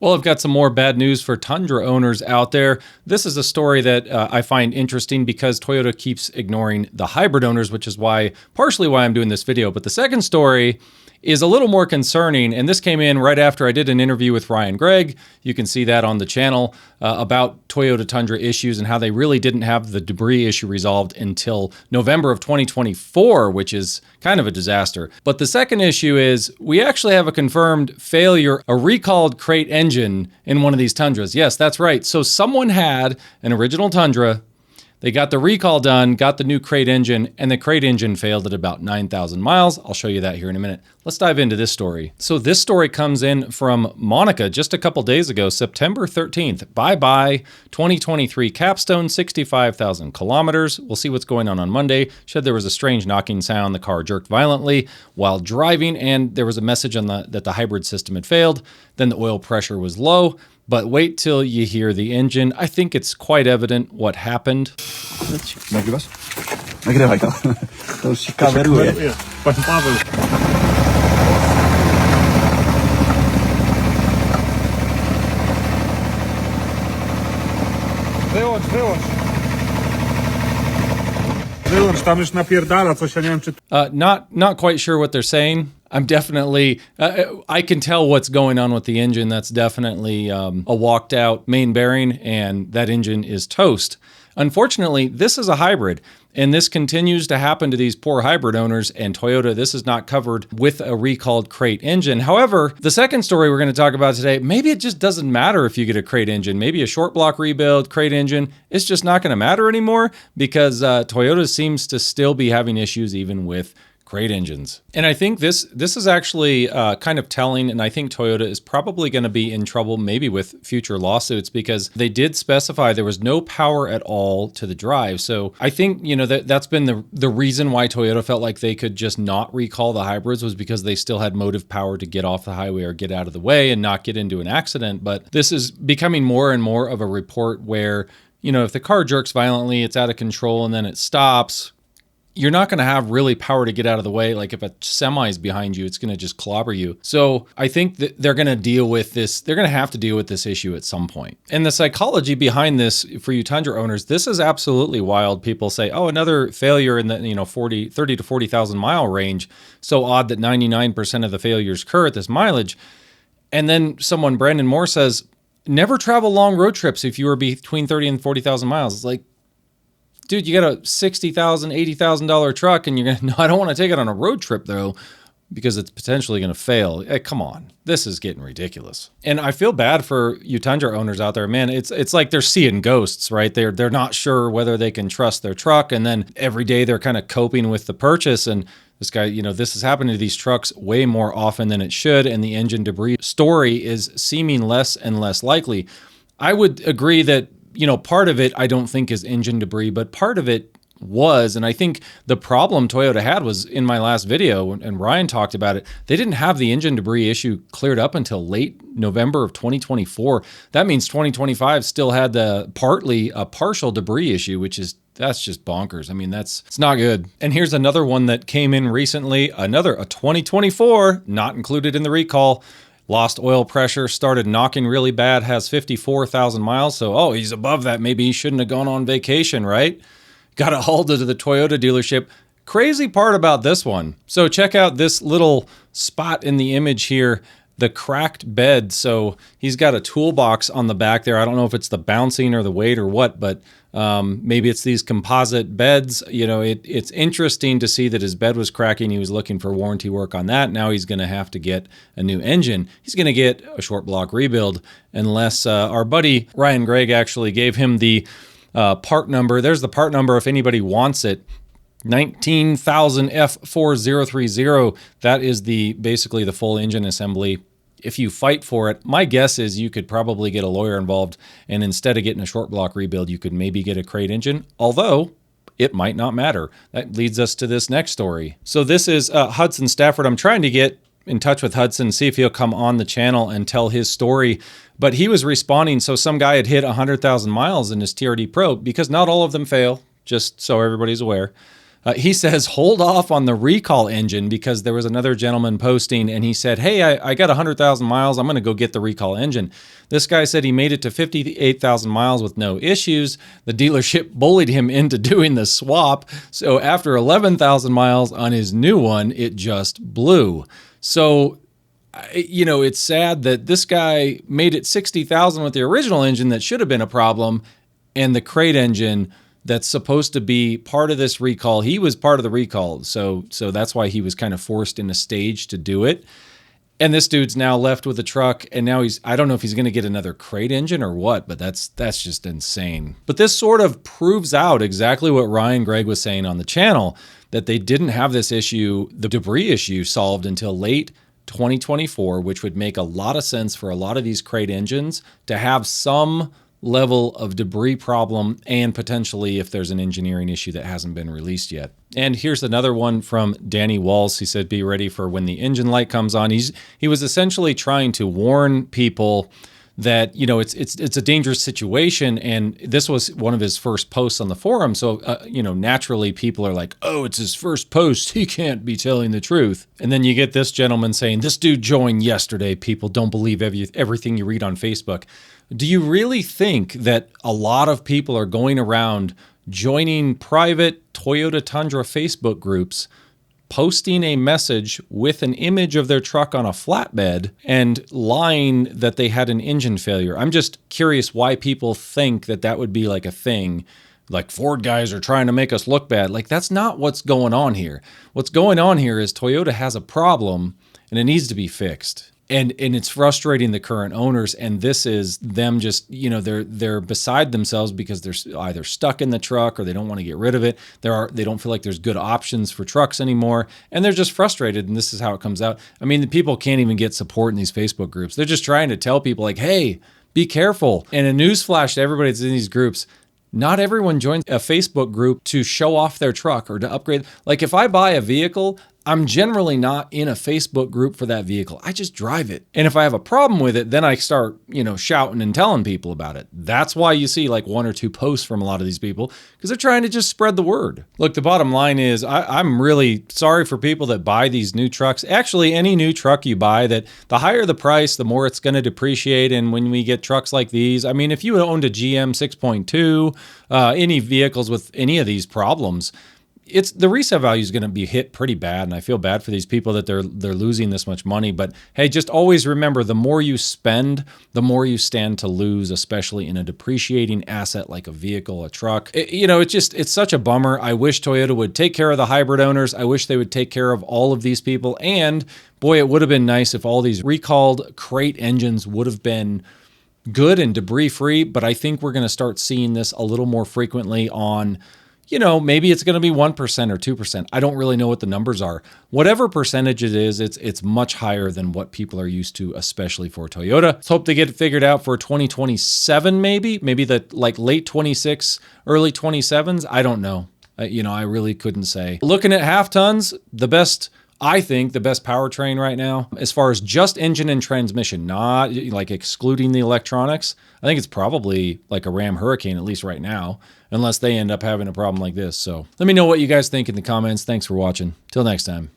Well, I've got some more bad news for Tundra owners out there. This is a story that I find interesting because Toyota keeps ignoring the hybrid owners, which is partially why I'm doing this video. But the second story is a little more concerning, and this came in right after I did an interview with Ryan Gregg. You can see that on the channel about Toyota Tundra issues and how they really didn't have the debris issue resolved until November of 2024, which is kind of a disaster. But the second issue is we actually have a confirmed failure, a recalled crate engine in one of these Tundras. Yes, that's right. So someone had an original Tundra. They got the recall done, got the new crate engine, and the crate engine failed at about 9,000 miles. I'll show you that here in a minute. Let's dive into this story. So this story comes in from Monica just a couple days ago, September 13th. Bye-bye, 2023 capstone, 65,000 kilometers. We'll see what's going on Monday. She said there was a strange knocking sound. The car jerked violently while driving, and there was a message on that the hybrid system had failed. Then the oil pressure was low. But wait till you hear the engine. I think it's quite evident what happened. Nagrywasz? Nagrywaj to. To już się kameruje. Pan Paweł. Wyłącz, tam już napierdala coś, ja nie wiem czy... Not quite sure what they're saying. I'm definitely, I can tell what's going on with the engine. That's definitely a walked out main bearing, and that engine is toast. Unfortunately, this is a hybrid, and this continues to happen to these poor hybrid owners, and Toyota, this is not covered with a recalled crate engine. However, the second story we're going to talk about today, maybe it just doesn't matter if you get a crate engine. Maybe a short block rebuild, crate engine, it's just not going to matter anymore because Toyota seems to still be having issues even with crate engines. And I think this is actually kind of telling, and I think Toyota is probably going to be in trouble maybe with future lawsuits because they did specify there was no power at all to the drive. So I think, you know, that's been the reason why Toyota felt like they could just not recall the hybrids was because they still had motive power to get off the highway or get out of the way and not get into an accident. But this is becoming more and more of a report where, you know, if the car jerks violently, it's out of control and then it stops, you're not going to have really power to get out of the way. Like if a semi is behind you, it's going to just clobber you. So I think that they're going to deal with this. They're going to have to deal with this issue at some point. And the psychology behind this for you Tundra owners, this is absolutely wild. People say, oh, another failure in the 30 to 40,000 mile range. So odd that 99% of the failures occur at this mileage. And then someone, Brandon Moore, says, never travel long road trips if you are between 30 and 40,000 miles. It's like, dude, you got a $60,000, $80,000 truck and you're going to, no, I don't want to take it on a road trip though, because it's potentially going to fail. Hey, come on. This is getting ridiculous. And I feel bad for you Tundra owners out there, man. It's like they're seeing ghosts, right? They're not sure whether they can trust their truck. And then every day they're kind of coping with the purchase. And this guy, you know, this is happening to these trucks way more often than it should. And the engine debris story is seeming less and less likely. I would agree that, you know, part of it I don't think is engine debris, but part of it was, and I think the problem Toyota had was in my last video, and Ryan talked about it, they didn't have the engine debris issue cleared up until late November of 2024. That means 2025 still had a partial debris issue, that's just bonkers. I mean, it's not good. And here's another one that came in recently, a 2024, not included in the recall. Lost oil pressure, started knocking really bad, has 54,000 miles. So, oh, he's above that. Maybe he shouldn't have gone on vacation, right? Got it hauled to the Toyota dealership. Crazy part about this one. So check out this little spot in the image here, the cracked bed. So he's got a toolbox on the back there. I don't know if it's the bouncing or the weight or what, but maybe it's these composite beds. You know, it's interesting to see that his bed was cracking. He was looking for warranty work on that. Now he's going to have to get a new engine. He's going to get a short block rebuild unless our buddy Ryan Gregg actually gave him the part number. There's the part number if anybody wants it. 19,000F4030. That is basically the full engine assembly. If you fight for it, my guess is you could probably get a lawyer involved, and instead of getting a short block rebuild, you could maybe get a crate engine, although it might not matter. That leads us to this next story. So this is Hudson Stafford. I'm trying to get in touch with Hudson, see if he'll come on the channel and tell his story, but he was responding. So some guy had hit 100,000 miles in his TRD Pro, because not all of them fail, just so everybody's aware. He says, hold off on the recall engine because there was another gentleman posting and he said, hey, I got 100,000 miles. I'm going to go get the recall engine. This guy said he made it to 58,000 miles with no issues. The dealership bullied him into doing the swap. So after 11,000 miles on his new one, it just blew. So, you know, it's sad that this guy made it 60,000 with the original engine that should have been a problem, and the crate engine that's supposed to be part of this recall, he was part of the recall. So that's why he was kind of forced in a stage to do it. And this dude's now left with a truck, and now I don't know if he's going to get another crate engine or what, but that's just insane. But this sort of proves out exactly what Ryan Gregg was saying on the channel, that they didn't have this issue, the debris issue, solved until late 2024, which would make a lot of sense for a lot of these crate engines to have some level of debris problem, and potentially if there's an engineering issue that hasn't been released yet. And here's another one from Danny Walls. He said, be ready for when the engine light comes on. He was essentially trying to warn people that, you know, it's a dangerous situation, and this was one of his first posts on the forum. So, you know, naturally people are like, oh, it's his first post, he can't be telling the truth. And then you get this gentleman saying, this dude joined yesterday, people, don't believe everything you read on Facebook. Do you really think that a lot of people are going around joining private Toyota Tundra Facebook groups, posting a message with an image of their truck on a flatbed and lying that they had an engine failure? I'm just curious why people think that that would be like a thing. Like, Ford guys are trying to make us look bad. Like, that's not what's going on here. What's going on here is Toyota has a problem and it needs to be fixed. And it's frustrating the current owners, and this is them just, you know, they're beside themselves because they're either stuck in the truck or they don't want to get rid of it. They don't feel like there's good options for trucks anymore, and they're just frustrated, and this is how it comes out. I mean, the people can't even get support in these Facebook groups. They're just trying to tell people like, hey, be careful. And a newsflash to everybody that's in these groups, not everyone joins a Facebook group to show off their truck or to upgrade. Like, if I buy a vehicle, I'm generally not in a Facebook group for that vehicle. I just drive it. And if I have a problem with it, then I start, you know, shouting and telling people about it. That's why you see like 1 or 2 posts from a lot of these people, because they're trying to just spread the word. Look, the bottom line is I'm really sorry for people that buy these new trucks. Actually, any new truck you buy, that the higher the price, the more it's going to depreciate. And when we get trucks like these, I mean, if you owned a GM 6.2, any vehicles with any of these problems, the resale value is going to be hit pretty bad, and I feel bad for these people that they're losing this much money. But hey, just always remember, the more you spend, the more you stand to lose, especially in a depreciating asset like a vehicle, a truck. You know, it's such a bummer. I wish Toyota would take care of the hybrid owners. I wish they would take care of all of these people. And boy, it would have been nice if all these recalled crate engines would have been good and debris free. But I think we're going to start seeing this a little more frequently on, you know, maybe it's going to be 1% or 2%. I don't really know what the numbers are. Whatever percentage it is, it's much higher than what people are used to, especially for Toyota. Let's hope they get it figured out for 2027, maybe the like late 26, early 27s. I don't know. You know, I really couldn't say. Looking at half tons, I think the best powertrain right now, as far as just engine and transmission, not like excluding the electronics, I think it's probably like a Ram Hurricane, at least right now, unless they end up having a problem like this. So let me know what you guys think in the comments. Thanks for watching. Till next time.